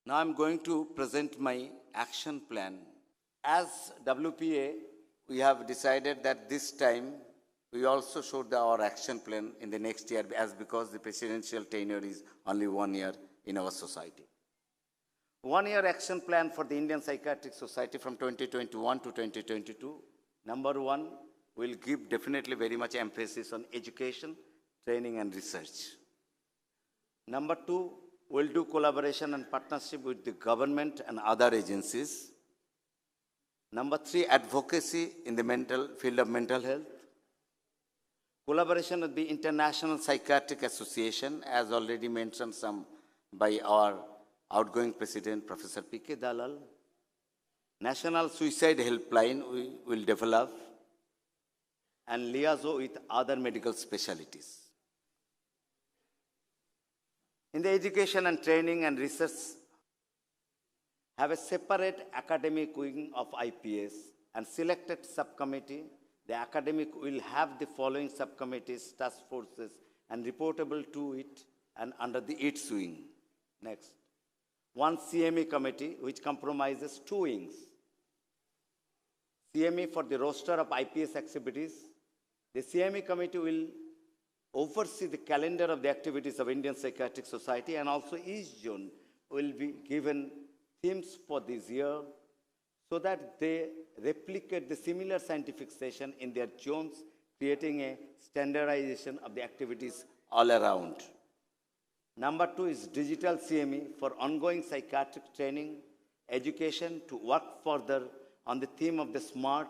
Now I'm going to present my action plan. As WPA, we have decided that this time we also showed our action plan in the next year as because the presidential tenure is only 1 year in our society. 1 year action plan for the Indian Psychiatric Society from 2021 to 2022. Number one, we'll give definitely very much emphasis on education, training and research. Number two, we'll do collaboration and partnership with the government and other agencies. Number three, advocacy in the field of mental health. Collaboration with the International Psychiatric Association, as already mentioned some by our outgoing president, Professor P.K. Dalal. National Suicide Helpline we will develop and liaison with other medical specialties. In the education and training and research, have a separate academic wing of IPS and selected subcommittee. The academic will have the following subcommittees, task forces, and reportable to it and under its wing. Next. One CME committee, which compromises two wings. CME for the roster of IPS activities. The CME committee will oversee the calendar of the activities of Indian Psychiatric Society, and also each zone will be given themes for this year so that they replicate the similar scientific session in their zones, creating a standardization of the activities all around. Number two is digital CME for ongoing psychiatric training, education to work further on the theme of the smart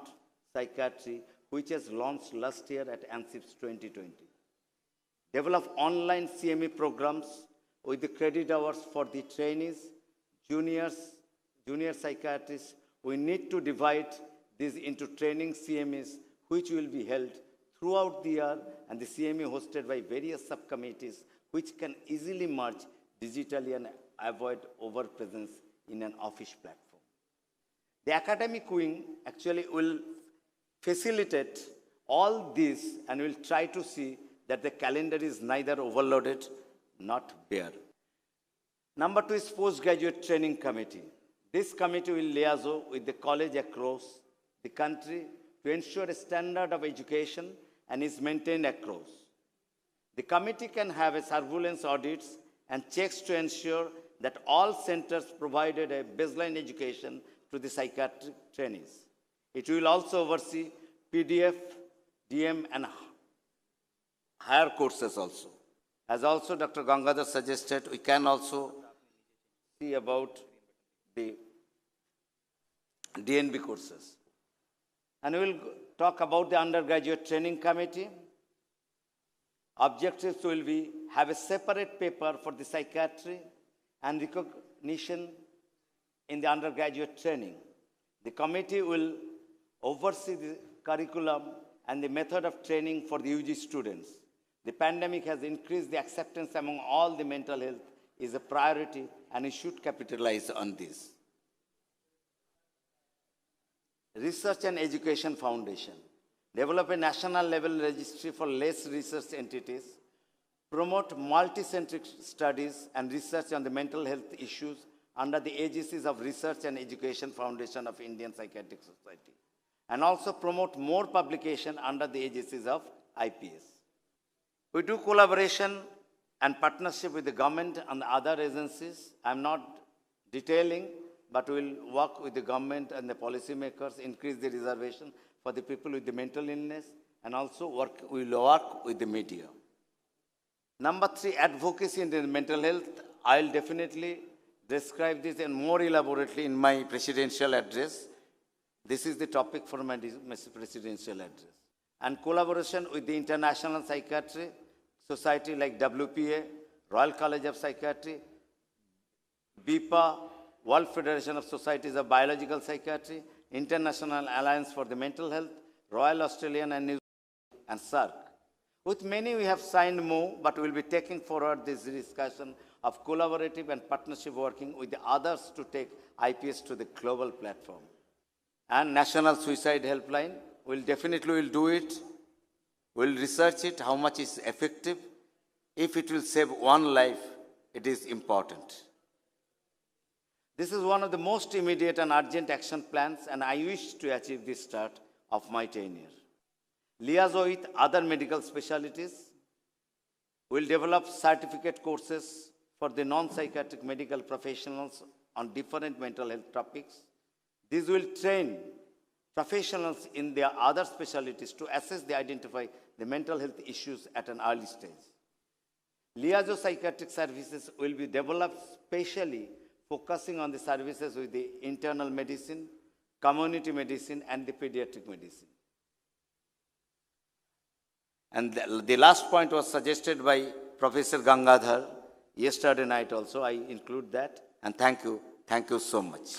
psychiatry, which has launched last year at ANSIPS 2020. Develop online CME programs with the credit hours for the trainees, junior psychiatrists. We need to divide these into training CMEs, which will be held throughout the year, and the CME hosted by various subcommittees, which can easily merge digitally and avoid overpresence in an office platform. The academic wing actually will facilitate all this and will try to see that the calendar is neither overloaded nor bare. Number two is postgraduate training committee. This committee will liaison with the college across the country to ensure a standard of education and is maintained across. The committee can have a surveillance audits and checks to ensure that all centers provided a baseline education to the psychiatric trainees. It will also oversee PDF, DM and higher courses also. As also Dr. Gangadhar suggested, we can also see about the DNB courses. And we will talk about the undergraduate training committee. Objectives will be have a separate paper for the psychiatry and recognition in the undergraduate training. The committee will oversee the curriculum and the method of training for the UG students. The pandemic has increased the acceptance among all the mental health is a priority, and we should capitalize on this. Research and Education Foundation. Develop a national level registry for less research entities. Promote multi-centric studies and research on the mental health issues under the agencies of Research and Education Foundation of Indian Psychiatric Society. And also promote more publication under the agencies of IPS. We do collaboration and partnership with the government and other agencies. I'm not detailing, but we'll work with the government and the policymakers, increase the reservation for the people with the mental illness, and also we'll work with the media. Number three, advocacy in the mental health. I'll definitely describe this and more elaborately in my presidential address. This is the topic for my presidential address. And collaboration with the International Psychiatry Society like WPA, Royal College of Psychiatry, BIPA, World Federation of Societies of Biological Psychiatry, International Alliance for the Mental Health, Royal Australian and New Zealand, and SARC. With many we have signed more, but we will be taking forward this discussion of collaborative and partnership working with the others to take IPS to the global platform. And National Suicide Helpline, we'll definitely do it. We'll research it, how much is effective. If it will save one life, it is important. This is one of the most immediate and urgent action plans, and I wish to achieve this start of my tenure. Liaison with other medical specialties, will develop certificate courses for the non-psychiatric medical professionals on different mental health topics. These will train professionals in their other specialties to assess and identify the mental health issues at an early stage. Liaison psychiatric services will be developed specially focusing on the services with the internal medicine, community medicine, and the pediatric medicine. And the last point was suggested by Professor Gangadhar yesterday night also. I include that. And thank you so much.